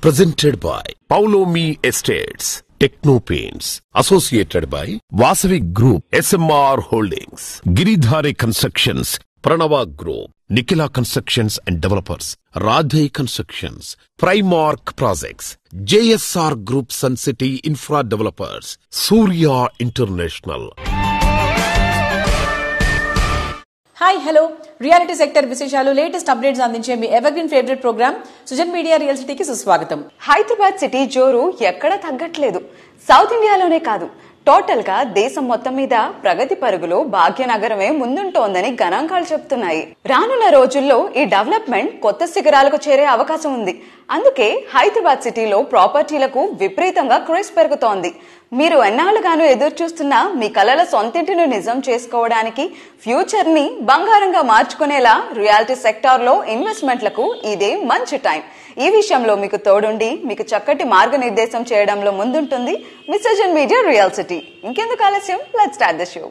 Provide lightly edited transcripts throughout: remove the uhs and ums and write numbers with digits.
presented by Paulomi Estates, Techno Paints, associated by Vasavi Group, SMR Holdings, Giridhari Constructions, Pranava Group, Nikhila Constructions and Developers, Radhe Constructions, Primark Projects, JSR Group Sun City Infra Developers, Surya International. Hi hello reality sector విశేషాలు latest updates అందించే మీ evergreen favourite programme Sujan media real సిటీకి సుస్వాగతం. Hyderabad city జోరు ఎక్కడా తగ్గట్లేదు. South ఇండియాలోనే కాదు, టోటల్ గా దేశం మొత్తం మీద ప్రగతి పరుగులో భాగ్యనగరమే ముందుంటోందని గణాంకాలు చెప్తున్నాయి. రానున్న రోజుల్లో ఈ డెవలప్మెంట్ కొత్త శిఖరాలకు చేరే అవకాశం ఉంది. అందుకే హైదరాబాద్ సిటీలో ప్రాపర్టీలకు విపరీతంగా క్రేజ్ పెరుగుతోంది. మీరు ఎన్నాళ్ళుగానూ ఎదురు చూస్తున్న మీ కలల సొంతింటిని నిజం చేసుకోవడానికి, ఫ్యూచర్ ని బంగారంగా మార్చుకునేలా రియాలిటీ సెక్టార్ లో ఇన్వెస్ట్మెంట్లకు ఇదే మంచి టైం. ఈ విషయంలో మీకు తోడుండి మీకు చక్కటి మార్గనిర్దేశం చేయడంలో ముందుంటుంది మీ సుజన్ మీడియా రియల్ సిటీ. ఇంకెందుకు ఆలస్యం, లెట్స్ స్టార్ట్ ద షో.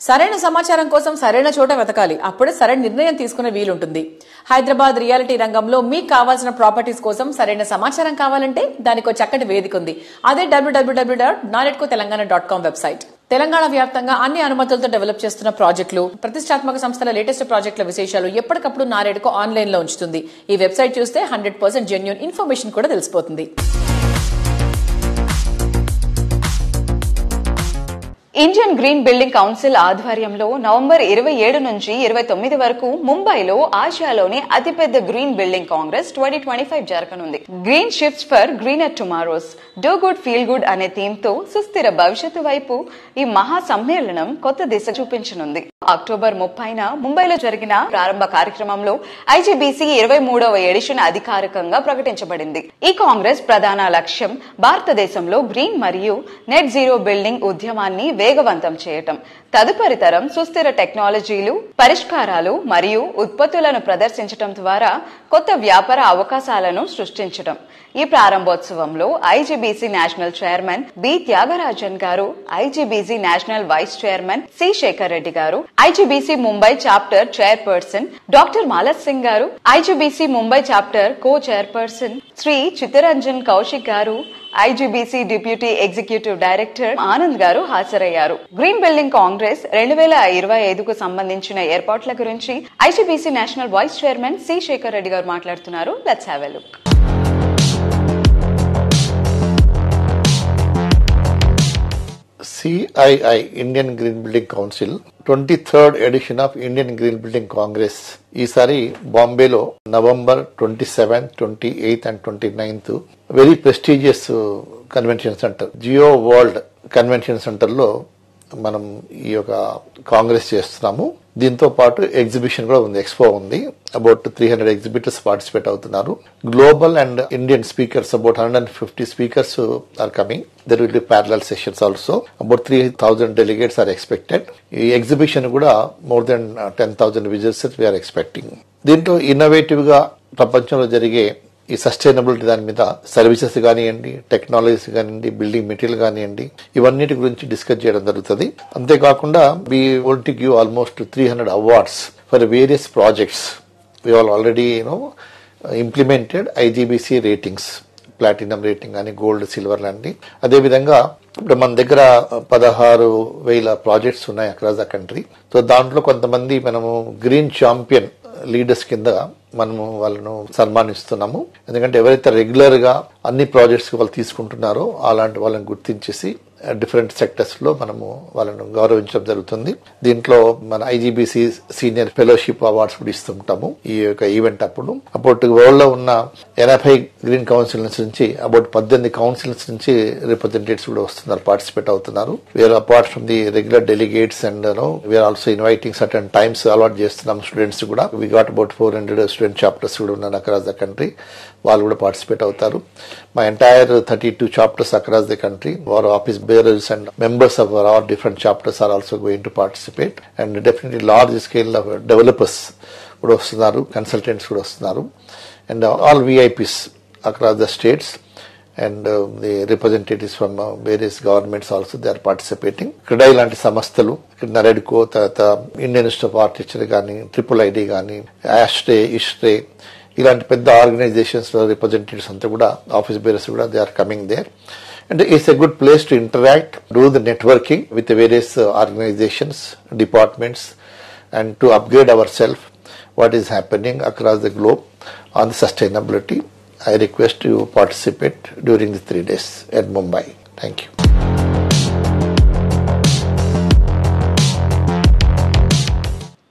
సరైన సమాచారం కోసం సరైన చోట వెతకాలి, అప్పుడే సరైన నిర్ణయం తీసుకునే వీలుంటుంది. హైదరాబాద్ రియాలిటీ రంగంలో మీకు కావాల్సిన ప్రాపర్టీస్ కోసం సరైన సమాచారం కావాలంటే దానికి ఒక చక్కటి వేదిక ఉంది. అదే www.naredcotelangaana.com వెబ్సైట్. తెలంగాణ వ్యాప్తంగా అన్ని అనుమతులతో డెవలప్ చేస్తున్న ప్రాజెక్టులు, ప్రతిష్టాత్మక సంస్థల లేటెస్ట్ ప్రాజెక్టుల విశేషాలు ఎప్పటికప్పుడు నారేడ్కో ఆన్లైన్ లో ఉంచుతుంది. ఈ వెబ్సైట్ చూస్తే 100% జెన్యూన్ ఇన్ఫర్మేషన్ కూడా తెలిసిపోతుంది. ఇండియన్ గ్రీన్ బిల్డింగ్ కౌన్సిల్ ఆధ్వర్యంలో నవంబర్ 27 నుంచి 29 వరకు ముంబైలో ఆసియాలోని అతిపెద్ద గ్రీన్ బిల్డింగ్ కాంగ్రెస్ 2025 జరగనుంది. Green shifts for greener tomorrows, do good feel good అనే థీమ్ తో సుస్థిర భవిష్యత్తు వైపు ఈ మహా సమ్మేళనం కొత్త దిశ చూపించనుంది. అక్టోబర్ 30న ముంబైలో జరిగిన ప్రారంభ కార్యక్రమంలో ఐజీబీసీ 23వ ఎడిషన్ అధికారికంగా ప్రకటించబడింది. ఈ కాంగ్రెస్ ప్రధాన లక్ష్యం భారతదేశంలో గ్రీన్ మరియు నెట్ జీరో బిల్డింగ్ ఉద్యమాన్ని వేగవంతం చేయటం, తదుపరి తరం సుస్థిర టెక్నాలజీలు, పరిష్కారాలు మరియు ఉత్పత్తులను ప్రదర్శించడం ద్వారా కొత్త వ్యాపార అవకాశాలను సృష్టించడం. ఈ ప్రారంభోత్సవంలో IGBC national chairman B Thyagarajan garu, IGBC national vice chairman C Shekar Reddy garu, IGBC Mumbai chapter chairperson doctor Malath Singh garu, IGBC Mumbai chapter co chairperson Shri Chittaranjan Kaushik garu, IGBC deputy executive director Anand garu హాజరయ్యారు. గ్రీన్ బిల్డింగ్ కాంగ్రెస్ 2025కు సంబంధించిన ఏర్పాట్ల గురించి IGBC national vice chairman C Shekar Reddy garu మాట్లాడుతున్నారు. Let's have a look. CII Indian Green Building Council 23rd edition of Indian Green Building Congress ఈసారి బాంబేలో November 27, 28 and 29th very prestigious convention centre Jio world convention centre లో మనం ఈ యొక్క కాంగ్రెస్ చేస్తున్నాము. దీంతో పాటు ఎగ్జిబిషన్ కూడా ఉంది, ఎక్స్పో ఉంది. అబౌట్ 300 ఎగ్జిబిటర్స్ పార్టిసిపేట్ అవుతున్నారు. Global and Indian speakers about 150 speakers are coming. There will be parallel sessions also. About 3,000 delegates are expected. ఈ ఎగ్జిబిషన్ కూడా more than 10,000 visitors we are expecting. దీంట్లో ఇన్నోవేటివ్ గా ప్రపంచంలో జరిగే ఈ సస్టైనబిలిటీ దాని మీద సర్వీసెస్ కానివ్వండి, టెక్నాలజీస్ కానివ్వండి, బిల్డింగ్ మెటీరియల్ కానివ్వండి, ఇవన్నిటి గురించి డిస్కస్ చేయడం జరుగుతుంది. అంతేకాకుండా we want to give almost 300 awards for various projects. We have already implemented IGBC ratings, platinum rating అని, గోల్డ్, సిల్వర్ లాంటి. అదేవిధంగా ఇప్పుడు మన దగ్గర 16,000 ప్రాజెక్ట్స్ ఉన్నాయి అక్రాస్ ద కంట్రీ. సో దాంట్లో కొంతమంది మనము గ్రీన్ ఛాంపియన్ లీడర్స్ కింద మనము వాళ్ళను సన్మానిస్తున్నాము. ఎందుకంటే ఎవరైతే రెగ్యులర్ గా అన్ని ప్రాజెక్ట్స్ వాళ్ళు తీసుకుంటున్నారో అలాంటి వాళ్ళని గుర్తించేసి డిఫరెంట్ సెక్టర్స్ లో మనము వాళ్ళను గౌరవించడం జరుగుతుంది. దీంట్లో మన ఐజీబీసీ సీనియర్ ఫెలోషిప్ అవార్డ్స్ కూడా ఇస్తుంటాము ఈ యొక్క ఈవెంట్ అప్పుడు. అప్పుడు వరల్డ్ లో ఉన్న 80 గ్రీన్ కౌన్సిల్స్ నుంచి అబౌట్ 18 కౌన్సిల్స్ నుంచి రిప్రజెంటేటివ్స్ కూడా వస్తున్నారు, పార్టిసిపేట్ అవుతున్నారు. We're apart from the regular delegates and we're also inviting certain times allot చేస్తున్నాం స్టూడెంట్స్ కూడా. We got about 400 student chapters కూడా ఉన్నారు అక్రాస్ ద కంట్రీ. వాళ్ళు కూడా పార్టిసిపేట్ అవుతారు. మా entire 32 chapters across the country, వారు office bearers and members of our all different chapters are also going to participate, and definitely large scale of developers kuda vastunaru, consultants kuda vastunaru, and all VIPs across the states and the representatives from various governments also they are participating. CREDAI లాంటి సంస్థలు, NAREDCO, తర్వాత Indian institute of architecture కానీ, triple ID కానీ, ASHRAE, ISHRAE, ఇలాంటి పెద్ద organizations representatives అంతా కూడా, office bearers కూడా they are coming there. And it's a good place to interact, do the networking with the various organizations, departments, and to upgrade ourselves what is happening across the globe on the sustainability. I request you participate during the 3 days at Mumbai. Thank you.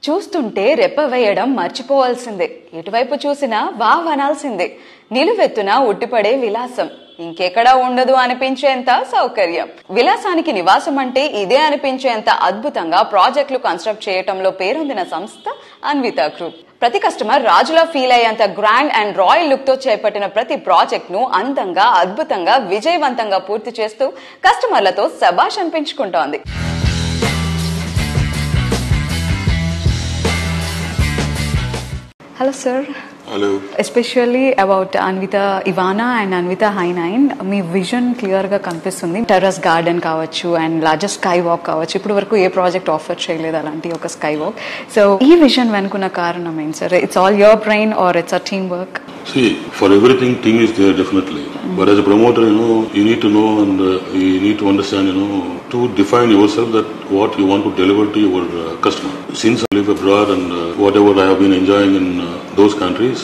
చూస్తుంటే రెప్ప వేయడం మర్చిపోవాల్సిందే, ఎటువైపు చూసినా wow అనాల్సిందే. నిలువెత్తున ఉట్టిపడే విలాసం ఇంకెక్కడా ఉండదు అనిపించేంత సౌకర్యం. విలాసానికి నివాసం అంటే ఇదే అనిపించేంత అద్భుతంగా ప్రాజెక్టులు కన్స్ట్రక్ట్ చేయటంలో పేరొందిన సంస్థ అన్వితా గ్రూప్. ప్రతి కస్టమర్ రాజులా ఫీల్ అయ్యేంత గ్రాండ్ అండ్ రాయల్ లుక్ తో చేపట్టిన ప్రతి ప్రాజెక్ట్ ను అందంగా, అద్భుతంగా, విజయవంతంగా పూర్తి చేస్తూ కస్టమర్లతో శభాష్ అనిపించుకుంటోంది. Hello sir. Hello. Especially about Anvita Ivana and Anvita Hi9, మీ విజన్ క్లియర్ గా కనిపిస్తుంది. టెర్రస్ గార్డెన్ కావచ్చు అండ్ లార్జెస్ట్ స్కై వాక్ కావచ్చు, ఇప్పుడు వరకు ఏ ప్రాజెక్ట్ ఆఫర్ చేయలేదు అలాంటి ఒక స్కై వాక్. సో ఈ విజన్ వెనుకున్న కారణం ఏంటి sir? It's all your brain or it's a team work? See, for everything, team is there definitely. But as a promoter, you need to know and you need to understand, to define yourself that what you want to deliver to your customer. Since I live abroad and whatever I have been enjoying in those countries,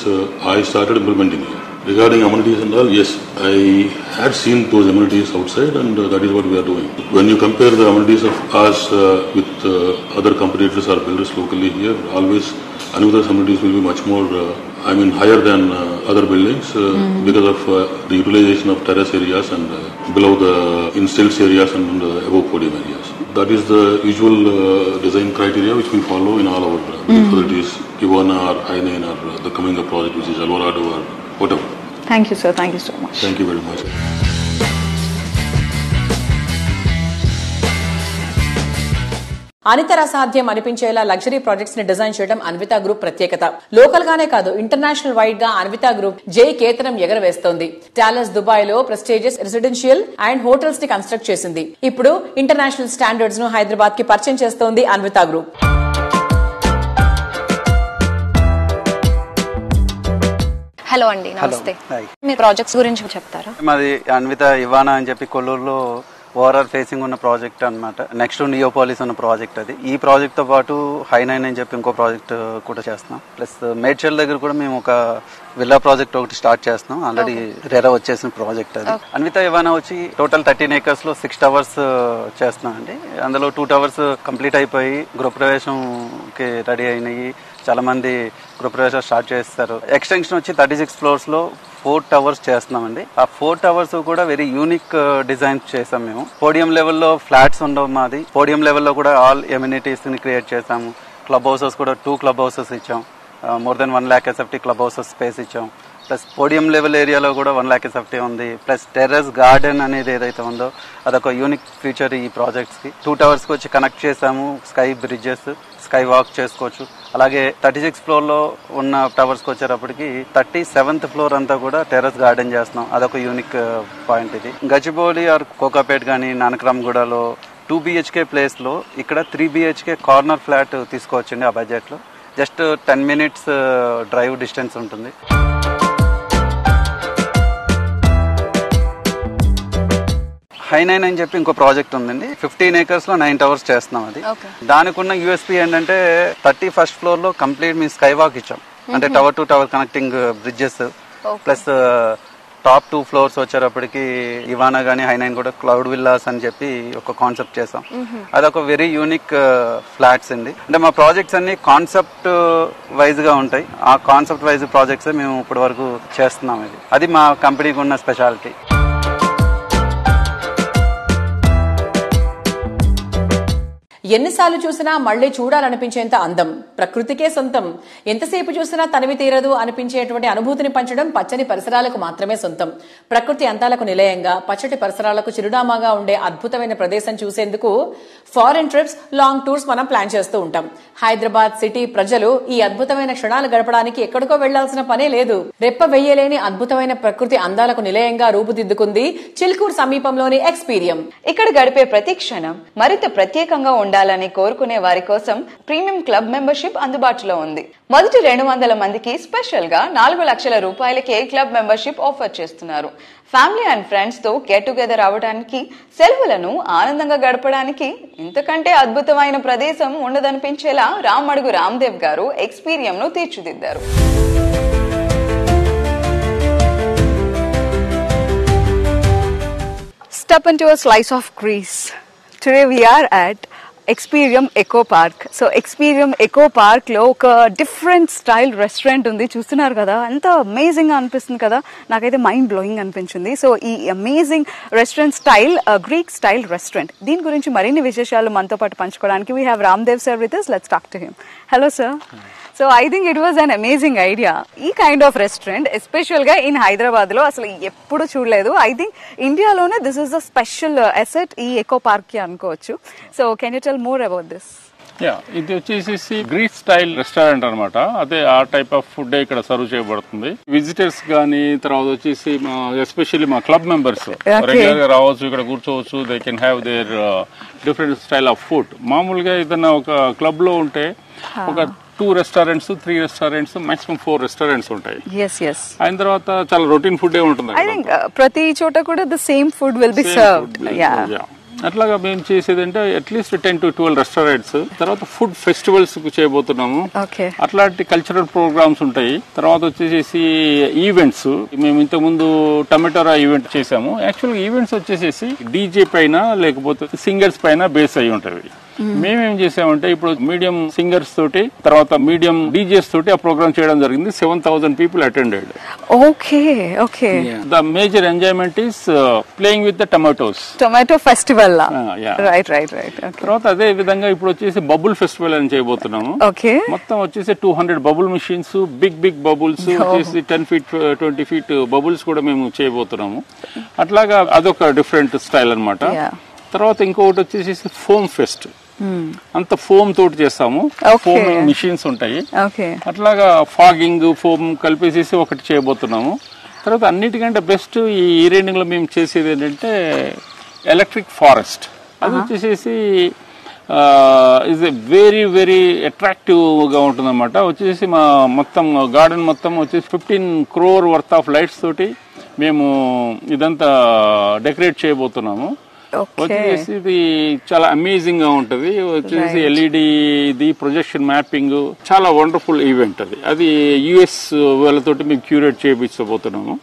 I started implementing it. Regarding amenities and all, yes, I had seen those amenities outside and that is what we are doing. When you compare the amenities of us with other competitors or builders locally here, always Anvita's amenities will be much more higher than other buildings because of the utilization of terrace areas and below the in-stilts areas and above podium areas. That is the usual design criteria which we follow in all our whether it is Ivana or Hi9 or the coming up project which is Alvarado or whatever. Thank you sir, thank you so much. Thank you very much. అనితర సాధ్యం అనిపించేలా luxury projects ని design చేయడం Anvitha group ప్రత్యేకత. Local గానే కాదు, international wide గా Anvitha group జై కేతనం ఎగరవేస్తోంది. టాలస్ దుబాయ్ లో ప్రెస్టీజియస్ రెసిడెన్షియల్ అండ్ హోటల్స్ ని కన్స్ట్రక్ట్ చేసింది. ఇప్పుడు ఇంటర్నేషనల్ స్టాండర్డ్స్ ను హైదరాబాద్ కి పరిచయం చేస్తోంది అన్వితా గ్రూప్. హలో అండి, నమస్తే. మీ ప్రాజెక్ట్స్ గురించి చెప్తారా? మాది అన్విత ఇవానా అని చెప్పి కొల్లూరులో ఓఆర్ఆర్ ఫేసింగ్ ఉన్న ప్రాజెక్ట్ అనమాట. నెక్స్ట్ నియోపాలిస్ ఉన్న ప్రాజెక్ట్ అది. ఈ ప్రాజెక్ట్ తో పాటు Hi9 అని చెప్పి ఇంకో ప్రాజెక్ట్ కూడా చేస్తున్నాం. ప్లస్ మేడ్చల్ దగ్గర కూడా మేము ఒక విల్లా ప్రాజెక్ట్ ఒకటి స్టార్ట్ చేస్తున్నాం. ఆల్రెడీ రెరా వచ్చేసిన ప్రాజెక్ట్ అది. అన్విత ఇవానా వచ్చి టోటల్ 13 acres లో 6 towers చేస్తున్నాం అండి. అందులో 2 towers కంప్లీట్ అయిపోయి గృహప్రవేశంకి రెడీ అయినాయి. చాలా మంది గృహప్రవేశం స్టార్ట్ చేస్తారు. ఎక్స్టెన్షన్ వచ్చి 36 floors లో 4 towers చేస్తున్నామండి. ఆ 4 towers కూడా వెరీ యూనిక్ డిజైన్ చేసాం మేము. పోడియం లెవెల్లో ఫ్లాట్స్ ఉండవు మాది. పోడియం లెవెల్లో కూడా ఆల్ ఎమ్యూనిటీస్ ని క్రియేట్ చేసాము. క్లబ్ హౌసెస్ కూడా 2 club houses ఇచ్చాం. More than 1 lakh SFT club houses space ఇచ్చాం. ప్లస్ పోడియం లెవెల్ ఏరియాలో కూడా 1 lakh SFT ఉంది. ప్లస్ టెర్రస్ గార్డెన్ అనేది ఏదైతే ఉందో అదొక యూనిక్ ఫీచర్ ఈ ప్రాజెక్ట్స్ కి. 2 towers కి వచ్చి కనెక్ట్ చేసాము. స్కై బ్రిడ్జెస్, స్కై వాక్ చేసుకోవచ్చు. అలాగే 36 floor లో ఉన్న టవర్స్ కి వచ్చేటప్పటికి 37th floor అంతా కూడా టెర్రస్ గార్డెన్ చేస్తున్నాం. అదొక యూనిక్ పాయింట్ ఇది. గచ్చిబౌలి ఆర్ కోకాపేట్ గానీ నానక్రామ్గూడలో 2 BHK ప్లేస్ లో ఇక్కడ 3 BHK కార్నర్ ఫ్లాట్ తీసుకోవచ్చండి. ఆ బడ్జెట్ లో జస్ట్ 10 minutes డ్రైవ్ డిస్టెన్స్ ఉంటుంది. Hi9 అని చెప్పి ఇంకో ప్రాజెక్ట్ ఉందండి. 15 acres లో 9 towers చేస్తున్నాం. అది దానికి ఉన్న యూఎస్పీ ఏంటంటే 31st floor లో కంప్లీట్ మీ స్కై వాక్ ఇచ్చాం. అంటే tower to tower connecting bridges plus top 2 floors వచ్చేటప్పటికి ఇవానా గానీ Hi9 కూడా క్లౌడ్ విల్లాస్ అని చెప్పి ఒక కాన్సెప్ట్ చేసాం. అదొక వెరీ యూనిక్ ఫ్లాట్స్ అండి. అంటే మా ప్రాజెక్ట్స్ అన్ని కాన్సెప్ట్ వైజ్ గా ఉంటాయి. ఆ కాన్సెప్ట్ వైజ్ ప్రాజెక్ట్స్ మేము ఇప్పటి వరకు చేస్తున్నాం. అది మా కంపెనీకి ఉన్న స్పెషాలిటీ. ఎన్నిసార్లు చూసినా మళ్లీ చూడాలనిపించేంత అందం ప్రకృతికే సొంతం. ఎంతసేపు చూసినా తనివి తీరదు అనిపించేటువంటి అనుభూతిని పంచడం పచ్చని పరిసరాలకు మాత్రమే సొంతం. ప్రకృతి అందాలకు నిలయంగా, పచ్చటి పరిసరాలకు చిరునామాగా ఉండే అద్భుతమైన ప్రదేశం చూసేందుకు ఫారెన్ ట్రిప్స్, లాంగ్ టూర్స్ మనం ప్లాన్ చేస్తూ ఉంటాం. హైదరాబాద్ సిటీ ప్రజలు ఈ అద్భుతమైన క్షణాలు గడపడానికి ఎక్కడికో వెళ్లాల్సిన పనే లేదు. రెప్ప వెయ్యలేని అద్భుతమైన ప్రకృతి అందాలకు నిలయంగా రూపుదిద్దుకుంది చిల్కూరు సమీపంలోని ఎక్స్పీరియం. ఇక్కడ గడిపే ప్రతి క్షణం మరింత ప్రత్యేకంగా ఉండాలి ఉండాలని కోరుకునే వారి కోసం ప్రీమియం క్లబ్ మెంబర్షిప్ అందుబాటులో ఉంది. మొదటి 200 మందికి స్పెషల్ గా 4 లక్షల రూపాయలకే క్లబ్ మెంబర్షిప్ ఆఫర్ చేస్తున్నారు. ఫ్యామిలీ అండ్ ఫ్రెండ్స్ తో గెట్ టుగెదర్ అవడానికి, సెలవులను ఆనందంగా గడపడానికి ఇంతకంటే అద్భుతమైన ప్రదేశం ఉండదనిపించేలా రామడుగు రామ్దేవ్ గారు ఎక్స్పీరియం ను తీర్చిదిద్దారు. Step into a slice of Greece. Today we are at Experium Eco Park. So Experium Eco Park లో ఒక డిఫరెంట్ స్టైల్ రెస్టారెంట్ ఉంది. చూస్తున్నారు కదా, ఎంత అమేజింగ్ గా అనిపిస్తుంది కదా, నాకైతే మైండ్ బ్లోయింగ్ అనిపించింది. సో ఈ amazing restaurant style Greek style restaurant, దీని గురించి మరిన్ని విశేషాలు మనతో పాటు పంచుకోవడానికి we have Ramdev sir with us. Let's talk to him. Hello sir. So I think it was an amazing idea. ఈ కైండ్ ఆఫ్ రెస్టారెంట్ ఎస్పెషల్ గా ఇన్ హైదరాబాద్ లో అసలు ఎప్పుడు చూడలేదు. ఐ థింక్ ఇండియాలోనే this is the special asset ఈ echo park కి అనుకోవచ్చు. So can you tell more about this? ఇది వచ్చేసి గ్రీక్ స్టైల్ రెస్టారెంట్ అనమాట. అదే ఆ టైప్ ఆఫ్ ఫుడ్ ఇక్కడ సర్వ్ చేయబడుతుంది. విజిటర్స్ గానీ, తర్వాత వచ్చేసి ఎస్పెషల్లీ మా క్లబ్ మెంబర్స్ రెగ్యులర్ గా రావచ్చు, ఇక్కడ కూర్చోవచ్చు. They can have their different style of food. మామూలుగా ఏదైనా ఒక క్లబ్ లో ఉంటే ఒక 2 రెస్టారెంట్స్, 3 రెస్టారెంట్స్, మాక్సిమం 4 రెస్టారెంట్స్ ఉంటాయి. అయిన తర్వాత చాలా రొటీన్ ఫుడ్ ఉంటుంది. ఐ థింక్ ప్రతి చోట కూడా the same food will be served. అట్లాగా మేము చేసేది అంటే అట్లీస్ట్ 10 to 12 రెస్టారెంట్స్. తర్వాత ఫుడ్ ఫెస్టివల్స్ చేయబోతున్నాము. అట్లాంటి కల్చరల్ ప్రోగ్రామ్స్ ఉంటాయి. తర్వాత వచ్చేసి ఈవెంట్స్. మేము ఇంతకు ముందు టమాటోరా ఈవెంట్ చేసాము. యాక్చువల్గా ఈవెంట్స్ వచ్చేసి డీజే పైన లేకపోతే సింగర్స్ పైన బేస్ అయి ఉంటాయి. మేమేం చేసామంటే ఇప్పుడు మీడియం సింగర్స్ తోటి, తర్వాత మీడియం డీజేస్ తోటి ఆ ప్రోగ్రామ్ చేయడం జరిగింది. 7,000 people attended. Okay okay. The major enjoyment is playing with the tomato festival. Right right right. తర్వాత అదే విధంగా ఇప్పుడు వచ్చేసి బబుల్ ఫెస్టివల్ అని చేయబోతున్నాము. మొత్తం వచ్చేసి 200 bubble machines, big big bubbles వచ్చేసి 10 feet 20 feet బబుల్స్ కూడా మేము చేయబోతున్నాము. అట్లాగా అదొక డిఫరెంట్ స్టైల్ అనమాట. తర్వాత ఇంకొకటి వచ్చేసి ఫోమ్ ఫెస్ట్. అంత ఫోమ్ తోటి చేస్తాము. ఫోమ్ మిషన్స్ ఉంటాయి. అట్లాగా ఫాగింగ్, ఫోమ్ కలిపేసేసి ఒకటి చేయబోతున్నాము. తర్వాత అన్నిటికంటే బెస్ట్ ఈ ఈవెంటింగ్ లో మేము చేసేది ఏంటంటే ఎలక్ట్రిక్ ఫారెస్ట్. అది వచ్చేసి is a very very attractive గా ఉంటుంది అనమాట. వచ్చేసి మా మొత్తం గార్డెన్ మొత్తం వచ్చేసి 15 crore వర్త్ ఆఫ్ లైట్స్ తోటి మేము ఇదంతా డెకరేట్ చేయబోతున్నాము. వచ్చేసి ఇది చాలా అమేజింగ్ గా ఉంటది. వచ్చేసి ఎల్ఈడి ఇది ప్రొజెక్షన్ మ్యాపింగ్, చాలా వండర్ఫుల్ ఈవెంట్ అది. అది యుఎస్ వాళ్ళతోటి మేము క్యూరేట్ చేయించబోతున్నాము.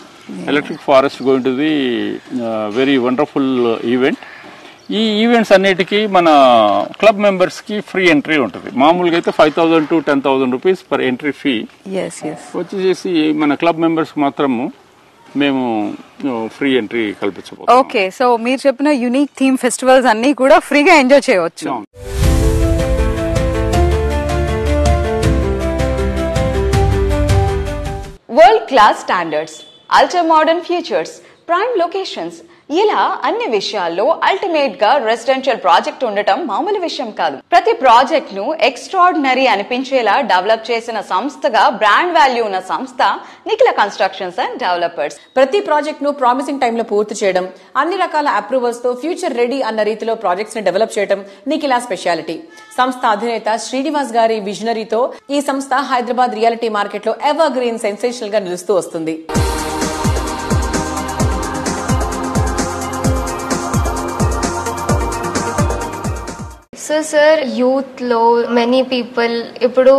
Electric forest going to the very wonderful event. ఈ ఈవెంట్స్ అన్నిటికీ మన క్లబ్ మెంబర్స్ కి ఫ్రీ ఎంట్రీ ఉంటుంది. మామూలుగా అయితే 5,000 to 10,000 rupees per entry fee. వచ్చేసి మన క్లబ్ మెంబర్స్ మాత్రము మేము ఫ్రీ ఎంట్రీ కల్పించబోతున్నాం. ఓకే, సో మీరు చెప్పిన యూనిక్ థీమ్ ఫెస్టివల్స్ అన్ని కూడా ఫ్రీగా ఎంజాయ్ చేయవచ్చు. World class standards, ultra modern features, prime locations, ఇలా అన్ని విషయాల్లో అల్టిమేట్ గా రెసిడెన్షియల్ ప్రాజెక్ట్ ఉండటం మామూలు విషయం కాదు. ప్రతి ప్రాజెక్ట్ ను ఎక్స్ట్రాడినరీ అనిపించేలా డెవలప్ చేసిన సంస్థగా బ్రాండ్ వాల్యూ ఉన్న సంస్థ నిఖిల కన్స్ట్రక్షన్స్ అండ్ డెవలపర్స్. ప్రతి ప్రాజెక్ట్ ను ప్రామిసింగ్ టైమ్ లో పూర్తి చేయడం, అన్ని రకాల అప్రూవల్స్ తో ఫ్యూచర్ రెడీ అన్న రీతిలో ప్రాజెక్ట్స్ ని డెవలప్ చేయడం నిఖిల స్పెషాలిటీ. సంస్థ అధినేత శ్రీనివాస్ గారి విజనరీతో ఈ సంస్థ హైదరాబాద్ రియాలిటీ మార్కెట్ లో ఎవర్ గ్రీన్ సెన్సేషనల్ గా నిలుస్తూ వస్తుంది. సో సార్, యూత్ లో మెనీ పీపుల్ ఇప్పుడు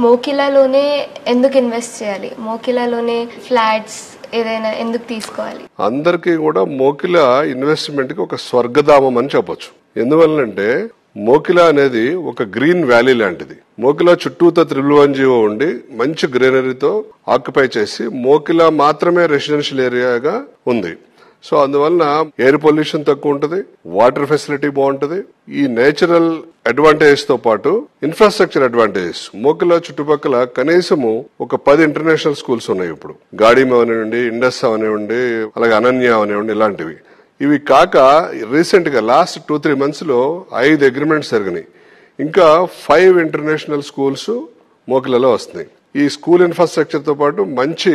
మోకిలాలోనే ఎందుకు ఇన్వెస్ట్ చేయాలి, మోకిలాలోనే ఫ్లాట్స్ ఏదైనా ఎందుకు తీసుకోవాలి? అందరికీ కూడా మోకిలా ఇన్వెస్ట్మెంట్ కి ఒక స్వర్గధామం అని చెప్పొచ్చు. ఎందువల్లంటే మోకిలా అనేది ఒక గ్రీన్ వ్యాలీ లాంటిది. మోకిలా చుట్టూతో 311 ఉండి మంచి గ్రీనరీతో ఆక్యుపై చేసి మోకిలా మాత్రమే రెసిడెన్షియల్ ఏరియాగా ఉంది. సో అందువలన ఎయిర్ పొల్యూషన్ తక్కువ ఉంటుంది, వాటర్ ఫెసిలిటీ బాగుంటుంది. ఈ నేచురల్ అడ్వాంటేజెస్ తో పాటు ఇన్ఫ్రాస్ట్రక్చర్ అడ్వాంటేజెస్. మోకిలా చుట్టుపక్కల కనీసము ఒక 10 ఇంటర్నేషనల్ స్కూల్స్ ఉన్నాయి. ఇప్పుడు గాడిమ అవనివ్వండి, ఇండస్ అవనివ్వండి, అలాగే అనన్య అవనివ్వండి, ఇలాంటివి. ఇవి కాక రీసెంట్ గా లాస్ట్ 2-3 months లో 5 అగ్రిమెంట్స్ జరిగినాయి. ఇంకా 5 ఇంటర్నేషనల్ స్కూల్స్ మోకిలలో వస్తున్నాయి. ఈ స్కూల్ ఇన్ఫ్రాస్ట్రక్చర్ తో పాటు మంచి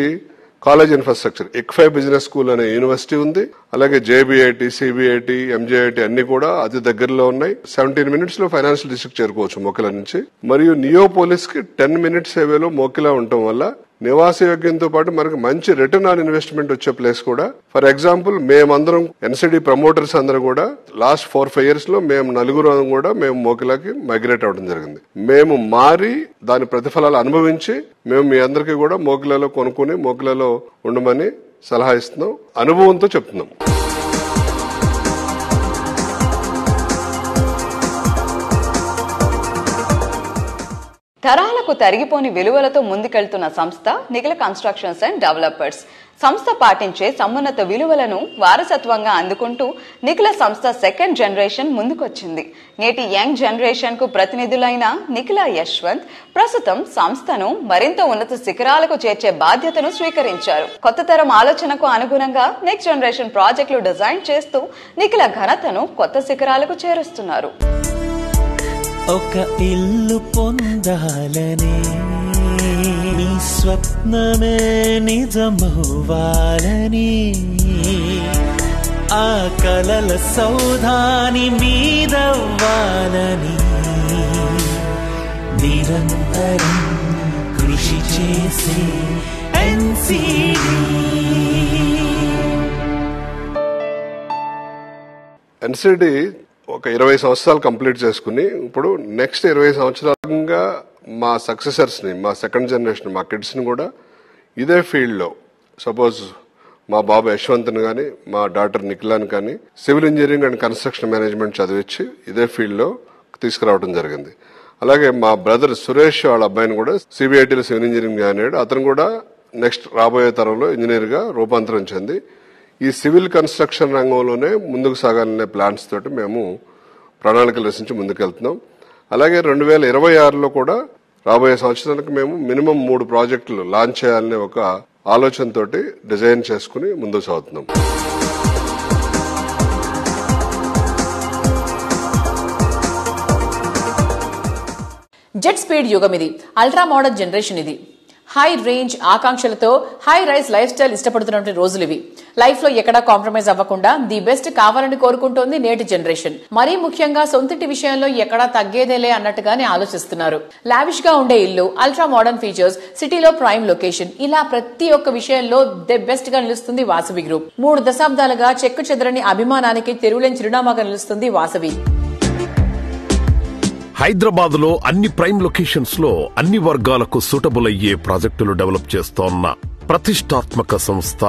college infrastructure, ICFAI business school అనే యూనివర్సిటీ ఉంది. అలాగే జేబీఐటి, సిబిఐటి, ఎంజేఐటి అన్ని కూడా అతి దగ్గరలో ఉన్నాయి. 17 minutes లో ఫైనాన్షియల్ డిస్ట్రిక్ట్ చేరుకోవచ్చు మోకిలా నుంచి. మరియు నియోపోలిస్ కి 10 minutes సేవలో మోకిలా ఉండటం వల్ల నివాస యోగ్యంతో పాటు మనకు మంచి రిటర్న్ ఆన్ ఇన్వెస్ట్మెంట్ వచ్చే ప్లేస్ కూడా. ఫర్ ఎగ్జాంపుల్ మేమందరం ఎన్సిడి ప్రమోటర్స్ అందరూ కూడా లాస్ట్ 4-5 years లో మేము నలుగురు కూడా మేము మోకిలాకి మైగ్రేట్ అవడం జరిగింది. మేము మారి దాని ప్రతిఫలాలు అనుభవించి మేము మీ అందరికీ కూడా మోకిలాలో కొనుక్కుని మోకిలాలో ఉండమని సలహా ఇస్తున్నాం, అనుభవంతో చెప్తున్నాం. తరాలకు తరిగిపోని విలువలతో ముందుకెళ్తున్న సంస్థ నిఖిల కన్స్ట్రక్షన్స్ అండ్ డెవలపర్స్. సంస్థ పాటించే సమున్నత విలువలను వారసత్వంగా అందుకుంటూ నిఖిల సంస్థ 2nd generation ముందుకొచ్చింది. నేటి యంగ్ జనరేషన్ కు ప్రతినిధులైన నిఖిల యశ్వంత్ ప్రస్తుతం సంస్థను మరింత ఉన్నత శిఖరాలకు చేర్చే బాధ్యతను స్వీకరించారు. కొత్త తరం ఆలోచనకు అనుగుణంగా నెక్స్ట్ జనరేషన్ ప్రాజెక్టులు డిజైన్ చేస్తూ నిఖిల ఘనతను కొత్త శిఖరాలకు చేరుస్తున్నారు. ఒక ఇల్లు పొందాలని నీ స్వప్నమే నిజమవ్వాలని ఆ కలల సౌధాని మీదవ్వాలని నిరంతరం కృషి చేసే ఎన్సిడి ఒక 20 సంవత్సరాలు కంప్లీట్ చేసుకుని ఇప్పుడు నెక్స్ట్ 20 సంవత్సరాలుగా మా సక్సెసర్స్ ని, మా 2nd generation, మా కిడ్స్ ని కూడా ఇదే ఫీల్డ్ లో, సపోజ్ మా బాబు యశ్వంత్ని కానీ మా డాటర్ నిఖిలాని కానీ civil engineering and construction management చదివించి ఇదే ఫీల్డ్ లో తీసుకురావడం జరిగింది. అలాగే మా బ్రదర్ సురేష్ వాళ్ళ అబ్బాయిని కూడా సిబిఐటీలో సివిల్ ఇంజనీరింగ్ జాయిన్ అయ్యాడు. అతను కూడా నెక్స్ట్ రాబోయే తరంలో ఇంజనీర్ గా రూపాంతరం చెంది ఈ సివిల్ కన్స్ట్రక్షన్ రంగంలోనే ముందుకు సాగాలనే ప్లాన్స్ తోటి మేము ప్రణాళికలు రచించి ముందుకెళ్తున్నాం. అలాగే 2026లో కూడా రాబోయే సంవత్సరానికి మేము మినిమం 3 ప్రాజెక్టులు లాంచ్ చేయాలనే ఒక ఆలోచనతోటి డిజైన్ చేసుకుని ముందుకు సాగుతున్నాం. జెట్ స్పీడ్ యుగం ఇది. అల్ట్రా మోడర్న్ జనరేషన్ ఇది. హై రేంజ్ ఆకాంక్షలతో హై రైజ్ లైఫ్ స్టైల్ ఇష్టపడుతున్న రోజులు ఇవి. లైఫ్ లో ఎక్కడా కాంప్రమైజ్ అవ్వకుండా ది బెస్ట్ కావాలని కోరుకుంటోంది నేటి జనరేషన్. మరీ ముఖ్యంగా సొంతింటి విషయంలో ఎక్కడా తగ్గేదేలే అన్నట్టుగానే ఆలోచిస్తున్నారు. లావిష్ గా ఉండే ఇల్లు, అల్ట్రా మోడర్న్ ఫీచర్స్, సిటీలో ప్రైమ్ లొకేషన్, ఇలా ప్రతి ఒక్క విషయంలో ది బెస్ట్ గా నిలుస్తుంది వాసవి గ్రూప్. 3 దశాబ్దాలుగా చెక్కు చెదరని అభిమానానికి తెరువులేని చిరునామాగా నిలుస్తుంది వాసవి. హైదరాబాద్ లో అన్ని ప్రైమ్ లొకేషన్స్ లో అన్ని వర్గాలకు సూటబుల్ అయ్యే ప్రాజెక్టులు డెవలప్ చేస్తోన్న ప్రతిష్టాత్మక సంస్థ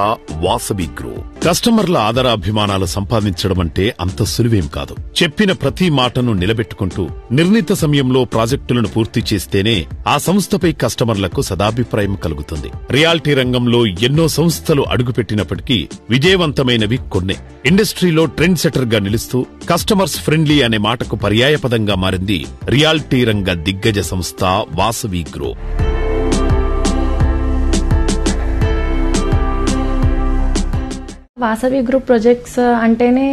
వాసవి గ్రూప్. కస్టమర్ల ఆదరాభిమానాలు సంపాదించడం అంటే అంత సులువేం కాదు. చెప్పిన ప్రతి మాటను నిలబెట్టుకుంటూ నిర్ణీత సమయంలో ప్రాజెక్టులను పూర్తి చేస్తేనే ఆ సంస్థపై కస్టమర్లకు సదాభిప్రాయం కలుగుతుంది. రియాలిటీ రంగంలో ఎన్నో సంస్థలు అడుగుపెట్టినప్పటికీ విజయవంతమైనవి కొన్నే. ఇండస్ట్రీలో ట్రెండ్ సెటర్ గా నిలుస్తూ కస్టమర్స్ ఫ్రెండ్లీ అనే మాటకు పర్యాయపదంగా మారింది రియాలిటీ రంగ దిగ్గజ సంస్థ Vasavi group. Vasavi group projects అంటేనే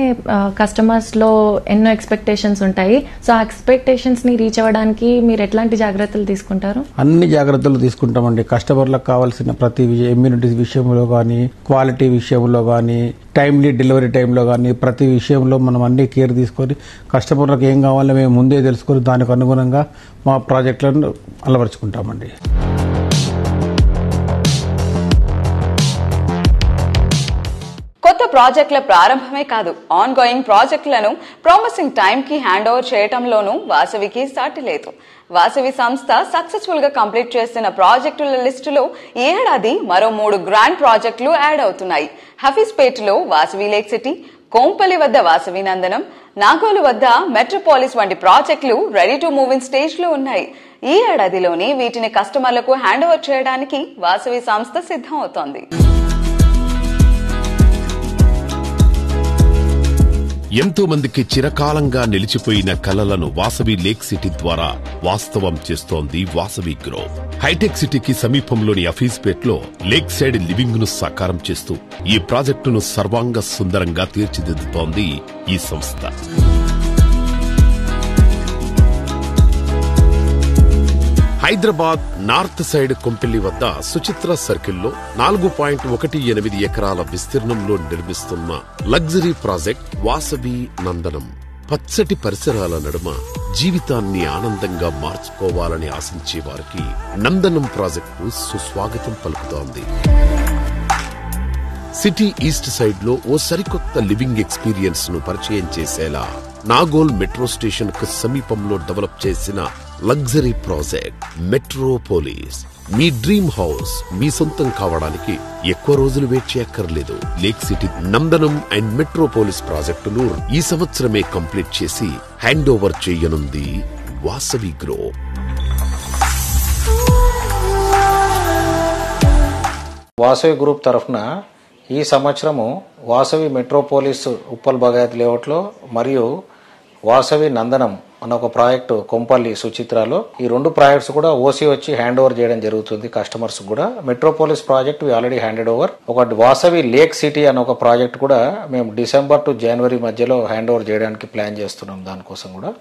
కస్టమర్స్ లో ఎన్నో ఎక్స్పెక్టేషన్స్ ఉంటాయి. సో ఆ ఎక్స్పెక్టేషన్స్ ని రీచ్ అవ్వడానికి మీరు ఎట్లాంటి జాగ్రత్తలు తీసుకుంటారు? అన్ని జాగ్రత్తలు తీసుకుంటామండి. కస్టమర్లకు కావాల్సిన ప్రతి ఇమ్యూనిటీస్ విషయంలో కానీ, క్వాలిటీ విషయంలో కానీ, టైమ్లీ డెలివరీ టైంలో కానీ ప్రతి విషయంలో మనం అన్ని కేర్ తీసుకొని కస్టమర్లకు ఏం కావాలో మేము ముందే తెలుసుకొని దానికి అనుగుణంగా మా ప్రాజెక్టులను అలవరుచుకుంటామండి. కొత్త ప్రాజెక్టుల ప్రారంభమే కాదు, ఆన్ గోయింగ్ ప్రాజెక్టులను ప్రామిసింగ్ టైం కి హ్యాండ్ ఓవర్ చేయడంలోనూ వాసవికి సాటి లేదు. వాసవి సంస్థ సక్సెస్ఫుల్ గా కంప్లీట్ చేస్తున్న ప్రాజెక్టుల లిస్టులో ఈ ఏడాది మరో 3 గ్రాండ్ ప్రాజెక్టులు యాడ్ అవుతున్నాయి. హఫీజ్పేటలో వాసవి లేక్ సిటీ, కోంపల్లి వద్ద వాసవి నందనం, నాగోలు వద్ద మెట్రోపాలిస్ వంటి ప్రాజెక్టులు ready to move in stage లో ఉన్నాయి. ఈ ఏడాదిలోనే వీటిని కస్టమర్లకు హ్యాండ్ ఓవర్ చేయడానికి వాసవి సంస్థ సిద్ధం అవుతోంది. ఎంతో మందికి చిరకాలంగా నిలిచిపోయిన కలలను వాసవి లేక్ సిటీ ద్వారా వాస్తవం చేస్తోంది వాసవి గ్రూప్. హైటెక్ సిటీకి సమీపంలోని హఫీజ్పేట్లో లేక్ సైడ్ లివింగ్ ను సాకారం చేస్తూ ఈ ప్రాజెక్టును సర్వాంగ సుందరంగా తీర్చిదిద్దుతోంది ఈ సంస్థ. హైదరాబాద్ నార్త్ సైడ్ కొంపెల్లి వద్ద సుచిత్ర సర్కిల్లో 4.18 ఎకరాల విస్తీర్ణంలో నిర్మిస్తున్న లగ్జరీ ప్రాజెక్ట్ వాసవి నందనం. పచ్చటి పరిసరాల నడుమ జీవితాన్ని ఆనందంగా మార్చుకోవాలని ఆశించే వారికి నందనం ప్రాజెక్టు సుస్వాగతం పలుకుతోంది. సిటీ ఈస్ట్ సైడ్ లో ఓ సరికొత్త లివింగ్ ఎక్స్పీరియన్స్ ను పరిచయం చేసేలా నాగోల్ మెట్రో స్టేషన్ కు సమీపంలో డెవలప్ చేసిన లగ్జరీ ప్రాజెక్ట్ మెట్రోపోలిస్. మీ డ్రీమ్ హౌస్ మీ సొంతం కావడానికి ఎక్కువ రోజులు వెయిట్ చేయక్కర్లేదు. Lake city Nandanam and Metropolis ప్రాజెక్టులు ఈ సంవత్సరమే కంప్లీట్ చేసి హ్యాండ్ ఓవర్ చేయనుంది వాసవి గ్రూప్. వాసవి గ్రూప్ తరఫున ఈ సంవత్సరము వాసవి మెట్రోపోలిస్ ఉప్పల్ బగాయత్ లేఅవుట్లో మరియు వాసవి నందనం అన్న ఒక ప్రాజెక్టు కొంపల్లి సుచిత్రలో ఈ 2 ప్రాజెక్ట్స్ కూడా ఓసీ వచ్చి హ్యాండ్ ఓవర్ చేయడం జరుగుతుంది కస్టమర్స్ కూడా. Metropolis project already handed over. ఒక వాసవి లేక్ సిటీ అన్న ఒక ప్రాజెక్ట్ కూడా మేము డిసెంబర్ టు జనవరి మధ్యలో హ్యాండ్ ఓవర్ చేయడానికి ప్లాన్ చేస్తున్నాం. దానికోసం కూడా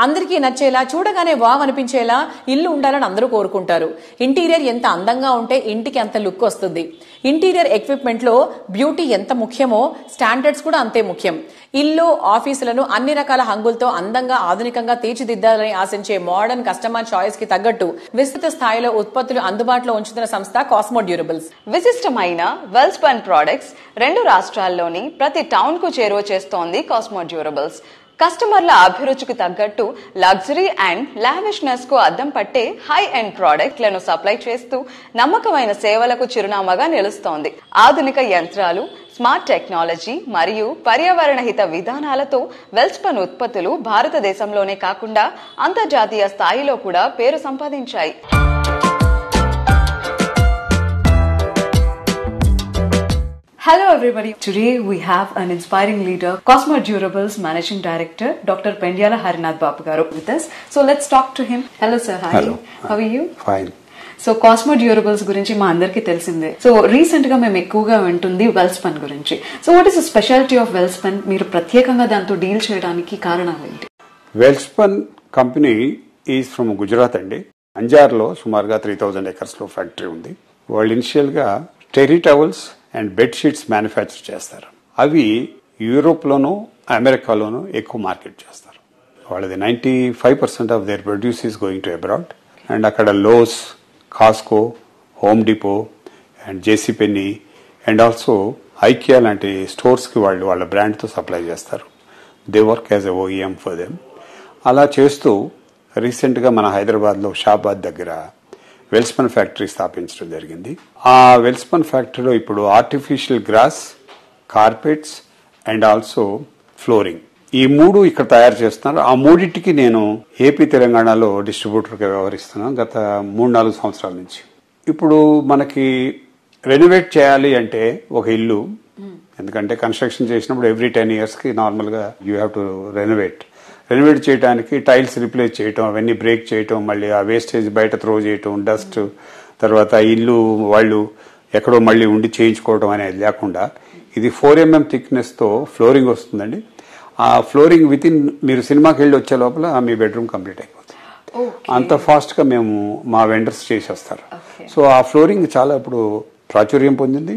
అందరికీ నచ్చేలా, చూడగానే వావ్ అనిపించేలా ఇల్లు ఉండాలని అందరూ కోరుకుంటారు. ఇంటీరియర్ ఎంత అందంగా ఉంటే ఇంటికి అంత లుక్ వస్తుంది. ఇంటీరియర్ ఎక్విప్మెంట్ లో బ్యూటీ ఎంత ముఖ్యమో స్టాండర్డ్స్ కూడా అంతే ముఖ్యం. ఇల్లు, ఆఫీసులను అన్ని రకాల హంగులతో అందంగా, ఆధునికంగా తీర్చిదిద్దాలని ఆశించే మోడర్న్ కస్టమర్ చాయిస్ కి తగ్గట్టు విస్తృత స్థాయిలో ఉత్పత్తులు అందుబాటులో ఉంచుతున్న సంస్థ కాస్మో డ్యూరబుల్స్. విశిష్టమైన వెల్స్పన్ ప్రొడక్ట్స్ 2 రాష్ట్రాల్లోని ప్రతి టౌన్ కు చేరువ చేస్తోంది కాస్మో డ్యూరబుల్స్. కస్టమర్ల అభిరుచికి తగ్గట్టు లగ్జరీ అండ్ లావిష్నెస్ కు అద్దం పట్టే హై ఎండ్ ప్రాడక్ట్లను సప్లై చేస్తూ నమ్మకమైన సేవలకు చిరునామాగా నిలుస్తోంది. ఆధునిక యంత్రాలు, స్మార్ట్ టెక్నాలజీ మరియు పర్యావరణ హిత విధానాలతో వెల్స్పన్ ఉత్పత్తులు భారతదేశంలోనే కాకుండా అంతర్జాతీయ స్థాయిలో కూడా పేరు సంపాదించాయి. Hello everybody. Today we have an inspiring leader, Cosmo Durables Managing Director, Dr. Pendyala Harinath Babu garu with us. So let's talk to him. Hello sir, hi. Hello. How are you? Fine. So cosmo durables గురించి మా అందరికీ తెలిసిందే. So recent గా మేము ఎక్కువగా వింటుంది వెల్స్పన్ గురించి. So what is the speciality of Welspun? మీరు ప్రత్యేకంగా దాంతో డీల్ చేయడానికి కారణాలు ఏంటి? Welspun company is from Gujarat అండి. అంజార్లో సుమారుగా 3000 acres లో ఫ్యాక్టరీ ఉంది. వాళ్ళు ఇనిషియల్ గా terry towels and bedsheets manufacture చేస్తారు. అవి యూరోప్లోనూ అమెరికాలోనూ ఎక్కువ మార్కెట్ చేస్తారు. వాళ్ళది 95% of their produce is going to abroad. And అక్కడ Lowe's, Costco, Home Depot and JC Penney and also IKEA లాంటి స్టోర్స్కి వాళ్ళు వాళ్ళ బ్రాండ్తో సప్లై చేస్తారు. They work as a OEM for them. అలా చేస్తూ రీసెంట్గా మన హైదరాబాద్లో షాబాద్ దగ్గర వెల్స్పన్ ఫ్యాక్టరీ స్థాపించడం జరిగింది. ఆ వెల్స్పన్ ఫ్యాక్టరీలో ఇప్పుడు artificial gross, carpets and also flooring ఈ 3 ఇక్కడ తయారు చేస్తున్నారు. ఆ 3టికి నేను ఏపీ తెలంగాణలో డిస్ట్రిబ్యూటర్గా వ్యవహరిస్తున్నాను గత 3-4 సంవత్సరాల నుంచి. ఇప్పుడు మనకి రెనోవేట్ చేయాలి అంటే ఒక ఇల్లు, ఎందుకంటే కన్స్ట్రక్షన్ చేసినప్పుడు ఎవ్రీ 10 yearsకి నార్మల్గా యూ హ్యావ్ టు రెనోవేట్ చేయడానికి టైల్స్ రిప్లేస్ చేయటం, అవన్నీ బ్రేక్ చేయటం, మళ్ళీ ఆ వేస్టేజ్ బయట త్రో చేయటం, డస్ట్, తర్వాత ఇల్లు వాళ్ళు ఎక్కడో మళ్ళీ ఉండి చేయించుకోవడం అనేది లేకుండా ఇది 4 mm థిక్నెస్తో ఫ్లోరింగ్ వస్తుందండి. ఆ ఫ్లోరింగ్ వితిన్ మీరు సినిమాకి వెళ్ళి వచ్చే లోపల మీ బెడ్రూమ్ కంప్లీట్ అయిపోతుంది. అంత ఫాస్ట్గా మేము మా వెండర్స్ చేసేస్తారు. సో ఆ ఫ్లోరింగ్ చాలా ఇప్పుడు ప్రాచుర్యం పొందింది.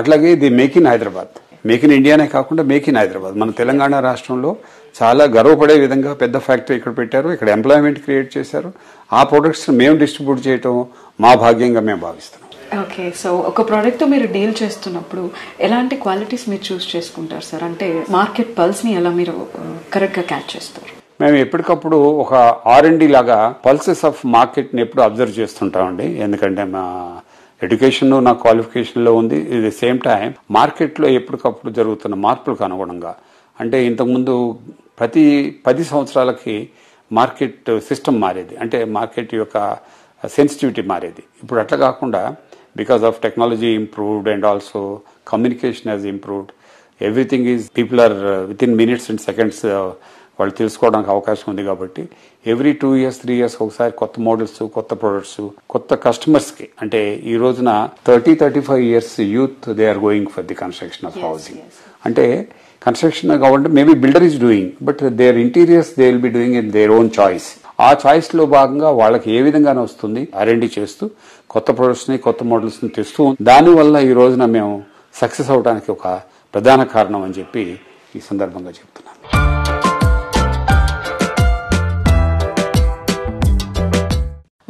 అట్లాగే ఇది make in Hyderabad, make in ఇండియానే కాకుండా మేక్ ఇన్ హైదరాబాద్. మన తెలంగాణ రాష్ట్రంలో చాలా గర్వపడే విధంగా పెద్ద ఫ్యాక్టరీ ఇక్కడ పెట్టారు, ఇక్కడ ఎంప్లాయ్మెంట్ క్రియేట్ చేశారు. ఆ ప్రొడక్ట్స్ మేము డిస్ట్రిబ్యూట్ చేయటం మా భాగ్యంగా మేము భావిస్తున్నాం. ఓకే, సో ఒక ప్రోడక్ట్ తో మీరు డీల్ చేస్తున్నప్పుడు ఎలాంటి క్వాలిటీస్ మీరు చూస్ చేసుకుంటారు సార్? అంటే మార్కెట్ పల్స్ ని ఎలా మీరు కరెక్ట్ గా క్యాచ్ చేస్తారు? మేము ఎప్పటికప్పుడు ఒక R&D లాగా పల్సెస్ ఆఫ్ మార్కెట్ ని ఎప్పుడు అబ్జర్వ్ చేస్తుంటామండి. ఎందుకంటే మా ఎడ్యుకేషన్ నా క్వాలిఫికేషన్ లో ఉంది. ఇది సేమ్ టైం మార్కెట్ లో ఎప్పటికప్పుడు జరుగుతున్న మార్పులకు అనుగుణంగా, అంటే ఇంతకుముందు ప్రతి 10 సంవత్సరాలకి మార్కెట్ సిస్టమ్ మారేది, అంటే మార్కెట్ యొక్క సెన్సిటివిటీ మారేది. ఇప్పుడు అట్లా కాకుండా because of technology improved and also communication has improved, everything is people are with in minutes and seconds వాళ్ళు తెలుసుకోవడానికి అవకాశం ఉంది. కాబట్టి ఎవ్రీ 2 years 3 years ఒకసారి కొత్త మోడల్స్, కొత్త ప్రొడక్ట్స్, కొత్త కస్టమర్స్ కి, అంటే ఈ రోజున 30-35 years youth they are going for the construction of housing. అంటే కన్స్ట్రక్షన్ కావాలంటే maybe builder is doing, but their interiors they will be doing in their own choice. ఆ చాయిస్ లో భాగంగా వాళ్ళకి ఏ విధంగానే వస్తుంది R&D చేస్తూ కొత్త ప్రొడక్ట్స్ ని కొత్త మోడల్స్ ని తెస్తూ, దానివల్ల ఈ రోజున మేము సక్సెస్ అవడానికి ఒక ప్రధాన కారణం అని చెప్పి ఈ సందర్భంగా చెప్తున్నాను.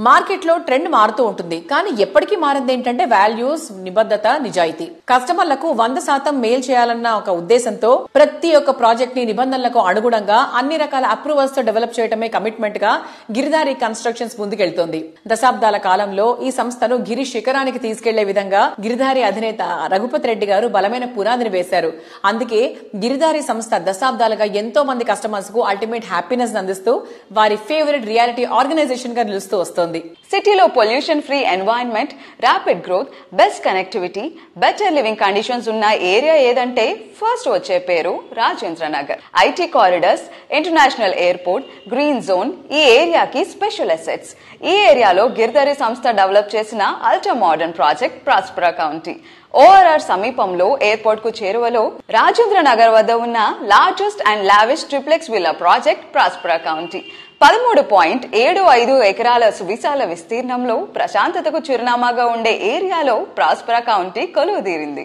మార్కెట్ లో ట్రెండ్ మారుతూ ఉంటుంది, కానీ ఎప్పటికీ మారింది ఏంటంటే వాల్యూస్, నిబద్ధత, నిజాయితీ. కస్టమర్లకు 100% మేల్ చేయాలన్న ఒక ఉద్దేశంతో ప్రతి ఒక్క ప్రాజెక్ట్ ని నిబంధనలకు అనుగుణంగా అన్ని రకాల అప్రూవల్స్ తో డెవలప్ చేయడమే కమిట్మెంట్ గా గిరిధారి కన్స్ట్రక్షన్స్ ముందుకెళ్తోంది. దశాబ్దాల కాలంలో ఈ సంస్థను గిరి శిఖరానికి తీసుకెళ్లే విధంగా గిరిధారి అధినేత రఘుపతి రెడ్డి గారు బలమైన పునాదిని వేశారు. అందుకే గిరిధారి సంస్థ దశాబ్దాలుగా ఎంతో మంది కస్టమర్స్ కు అల్టిమేట్ హ్యాపీనెస్ అందిస్తూ వారి ఫేవరెట్ రియాలిటీ ఆర్గనైజేషన్ గా నిలుస్తూ వస్తోంది. సిటీలో pollution free environment, rapid growth, best connectivity, better living conditions ఉన్న ఏరియా ఏదంటే ఫస్ట్ వచ్చే పేరు Rajendra Nagar. IT corridors, international airport, green zone ఈ ఏరియాకి స్పెషల్ అసెట్స్. ఈ ఏరియాలో గిరిధారి సంస్థ డెవలప్ చేసిన ultra modern project Prospera county. ORR సమీపంలో ఎయిర్పోర్ట్ కు చేరువలో రాజేంద్ర నగర్ వద్ద ఉన్న largest and lavish triplex villa project Prospera county. 13.75 ఎకరాల సువిశాల విస్తీర్ణంలో ప్రశాంతతకు చిరునామాగా ఉండే ఏరియాలో ప్రాస్పరా కౌంటీ కొలువుదీరింది.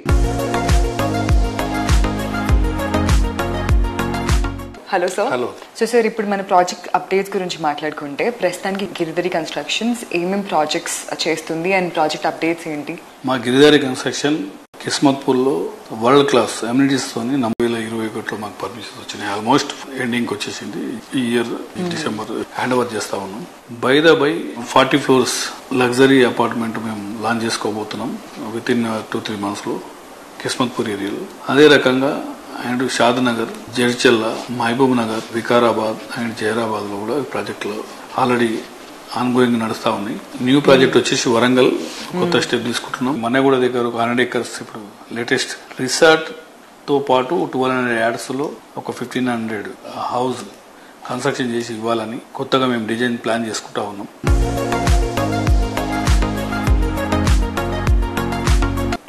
Hello sir. సో సార్, ఇప్పుడు మన ప్రాజెక్ట్ అప్డేట్స్ గురించి మాట్లాడుకుంటే ప్రస్తుతానికి గిరిధారి కన్స్ట్రక్షన్స్ ఏమేమి ప్రాజెక్ట్స్ చేస్తుంది అండ్ ప్రాజెక్ట్ అప్డేట్స్ ఏంటి? మా గిరిధారి కన్స్ట్రక్షన్ కిస్మత్పూర్ లో వరల్డ్ క్లాస్ అమ్యూనిటీస్ తోని 2021లో మాకు పర్మిషన్స్ వచ్చినాయి. ఆల్మోస్ట్ ఎండింగ్ వచ్చేసింది. ఈ ఇయర్ డిసెంబర్ హ్యాండ్ ఓవర్ చేస్తా ఉన్నాం. బై 40 floors లగ్జరీ అపార్ట్మెంట్ మేము లాంచ్ చేసుకోబోతున్నాం విత్ ఇన్ 2-3 months లో కిస్మత్పూర్ ఏరియాలో. అదే రకంగా and Shadnagar, Jadcherla, Mahbubnagar, Vikarabad and Zaheerabad లో కూడా ప్రాజెక్టులు ఆల్రెడీ ఆన్గోయింగ్ నడుస్తా ఉన్నాయి. న్యూ ప్రాజెక్ట్ వచ్చేసి వరంగల్ కొత్త స్టెప్ తీసుకుంటున్నాం. మన్నగూడ దగ్గర ఒక 100 acres ఇప్పుడు లేటెస్ట్ రిసార్ట్ తో పాటు 1200 యార్డ్స్ లో ఒక 1500 హౌస్ కన్స్ట్రక్షన్ చేసి ఇవ్వాలని కొత్తగా మేము డిజైన్ ప్లాన్ చేసుకుంటా ఉన్నాం.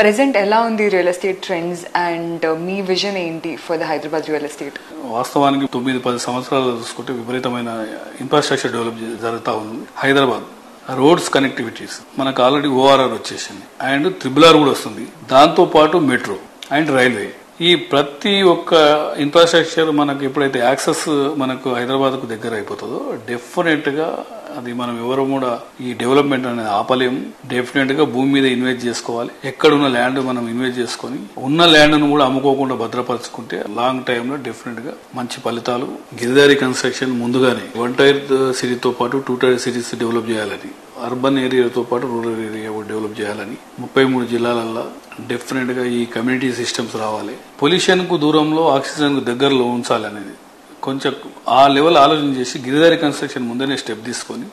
ప్రెసెంట్ ఎలా ఉంది రియల్ ఎస్టేట్ ట్రెండ్స్ అండ్ మీ విజన్ ఏంటి for the Hyderabad real estate? వాస్తవానికి 9-10 సంవత్సరాలు చూసుకుంటే విపరీతమైన ఇన్ఫ్రాస్ట్రక్చర్ డెవలప్ జరుగుతూ ఉంది. హైదరాబాద్ రోడ్స్ కనెక్టివిటీస్ మనకు ఆల్రెడీ ORR వచ్చేసింది అండ్ RRR కూడా వస్తుంది. దాంతో పాటు మెట్రో అండ్ రైల్వే, ఈ ప్రతి ఒక్క ఇన్ఫ్రాస్ట్రక్చర్ మనకు ఎప్పుడైతే యాక్సెస్ మనకు హైదరాబాద్ కు దగ్గర అయిపోతుందో డెఫినెట్ గా అది మనం ఎవరు కూడా ఈ డెవలప్మెంట్ అనేది ఆపలేము. డెఫినెట్ గా భూమి మీద ఇన్వెస్ట్ చేసుకోవాలి. ఎక్కడున్న ల్యాండ్ మనం ఇన్వెస్ట్ చేసుకుని ఉన్న ల్యాండ్ ను కూడా అమ్ముకోకుండా భద్రపరచుకుంటే లాంగ్ టైమ్ లో డెఫినెట్ గా మంచి ఫలితాలు. గిరిధారి కన్స్ట్రక్షన్ ముందుగానే 1 tier సిటీతో పాటు 2 tier సిటీస్ డెవలప్ చేయాలని, అర్బన్ ఏరియాతో పాటు రూరల్ ఏరియా డెవలప్ చేయాలని 33 జిల్లాలలో డెఫినెట్ గా ఈ కమ్యూనిటీ సిస్టమ్స్ రావాలి. పొల్యూషన్ కు దూరంలో ఆక్సిజన్ కు దగ్గరలో ఉంచాలనేది కొంచెం ఆ లెవెల్ ఆలోచన చేసి గిరిధారి కన్స్ట్రక్షన్ ముందనే స్టెప్ తీసుకొని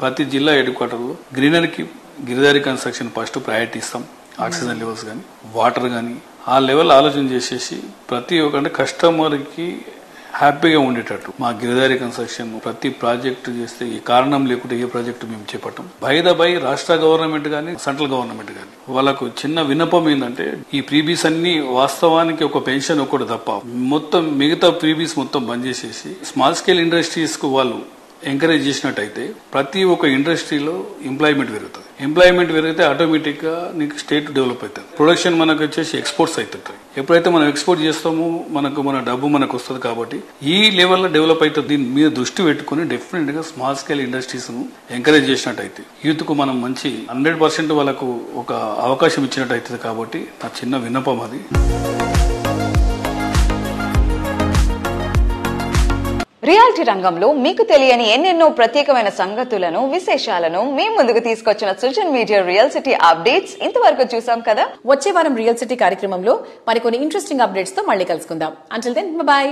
ప్రతి జిల్లా హెడ్ క్వార్టర్ లో గ్రీనరీకి గిరిధారి కన్స్ట్రక్షన్ ఫస్ట్ ప్రయారిటీ ఇస్తాం. ఆక్సిజన్ లెవెల్స్ కానీ వాటర్ కానీ ఆ లెవెల్ ఆలోచన చేసేసి ప్రతి ఒక్క కస్టమర్ కి హ్యాపీగా ఉండేటట్టు మా గిరిధారి కన్స్ట్రక్షన్ ప్రతి ప్రాజెక్టు చేస్తే ఈ కారణం లేకుంటే ఏ ప్రాజెక్టు మేము చేపట్టాం. బై రాష్ట్ర గవర్నమెంట్ గానీ సెంట్రల్ గవర్నమెంట్ గానీ వాళ్ళకు చిన్న విన్నపం ఏంటంటే ఈ ప్రీబీస్ అన్ని వాస్తవానికి ఒక పెన్షన్ ఒకటి తప్ప మొత్తం మిగతా ప్రీబీస్ మొత్తం బంద్ చేసేసి స్మాల్ స్కేల్ ఇండస్ట్రీస్ కు వాళ్ళు ఎంకరేజ్ చేసినట్టయితే ప్రతి ఒక్క ఇండస్ట్రీలో ఎంప్లాయ్మెంట్ పెరుగుతుంది. ఎంప్లాయ్మెంట్ పెరిగితే ఆటోమేటిక్ గా నీకు స్టేట్ డెవలప్ అవుతుంది. ప్రొడక్షన్ మనకు వచ్చేసి ఎక్స్పోర్ట్స్ అవుతుంటాయి. ఎప్పుడైతే మనం ఎక్స్పోర్ట్ చేస్తామో మన డబ్బు మనకు వస్తుంది. కాబట్టి ఈ లెవెల్లో డెవలప్ అవుతుంది. దీని మీద దృష్టి పెట్టుకుని డెఫినెట్ గా స్మాల్ స్కేల్ ఇండస్ట్రీస్ ను ఎంకరేజ్ చేసినట్టయితే యూత్ కు మనం మంచి 100% వాళ్ళకు ఒక అవకాశం ఇచ్చినట్టు అవుతుంది. కాబట్టి నా చిన్న విన్నపం అది. రియాలిటీ రంగంలో మీకు తెలియని ఎన్నెన్నో ప్రత్యేకమైన సంగతులను, విశేషాలను మీ ముందుకు తీసుకొచ్చిన social media real city updates ఇంతవరకు చూసాం కదా. వచ్చే వారం రియల్ సిటీ కార్యక్రమంలో మరికొన్ని ఇంట్రెస్టింగ్ అప్డేట్స్ తో మళ్ళీ కలుసుకుందాం. Until then by.